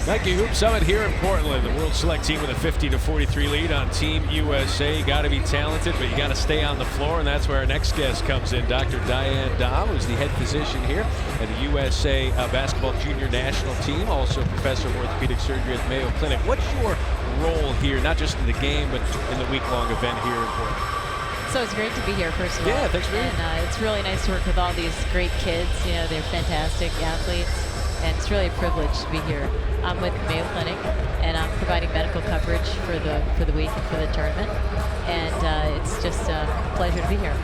Nike Hoop Summit here in Portland. The World Select team with a 50-43 lead on Team USA. You got to be talented, but you got to stay on the floor, and that's where our next guest comes in. Dr. Diane Dahm, who's the head physician here at the USA basketball junior national team, also professor of orthopedic surgery at the Mayo Clinic. What's your role here, not just in the game, but in the week-long event here in Portland? So it's great to be here, first of all. Yeah, thanks for being here. And it's really nice to work with all these great kids. You know, they're fantastic athletes, and it's really a privilege to be here. I'm with Mayo Clinic, and I'm providing medical coverage for the week and for the tournament. And it's just a pleasure to be here.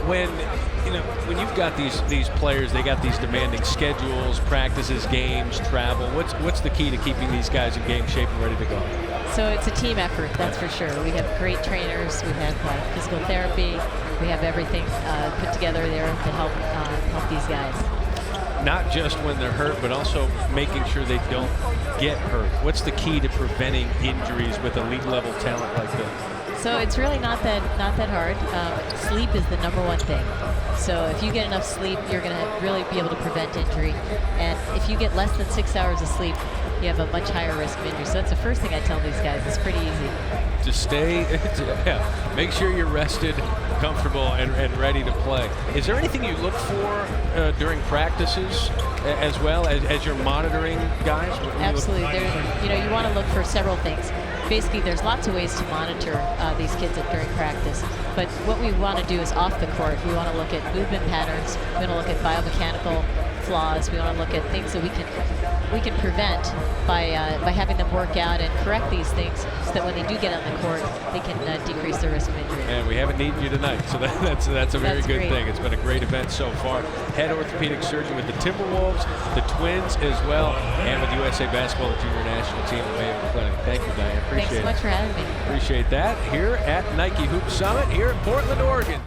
When you've got these players, they got these demanding schedules, practices, games, travel. What's the key to keeping these guys in game shape and ready to go? So it's a team effort, that's for sure. We have great trainers, we have physical therapy, we have everything put together there to help these guys. Not just when they're hurt, but also making sure they don't get hurt. What's the key to preventing injuries with elite level talent like this? So it's really not that hard. Sleep is the #1 thing. So if you get enough sleep, you're going to really be able to prevent injury. And if you get less than 6 hours of sleep, you have a much higher risk of injury. So that's the first thing I tell these guys. It's pretty easy. Make sure you're rested, comfortable, and ready to play. Is there anything you look for during practices as well as you're monitoring guys? Absolutely. You want to look for several things. Basically, there's lots of ways to monitor these kids during practice. But what we want to do is off the court. We want to look at movement patterns. We want to look at biomechanical flaws. We want to look at things that we can prevent by having them work out and correct these things, so that when they do get on the court, they can decrease their risk of injury. And we haven't needed you tonight, so that's a very good thing. It's been a great event so far. Head orthopedic surgeon with the Timberwolves, the Twins as well, and with USA Basketball, the junior national team at Mayo Clinic. Thank you, Diane. Appreciate it. Thanks so much for having me. Appreciate that here at Nike Hoop Summit here in Portland, Oregon.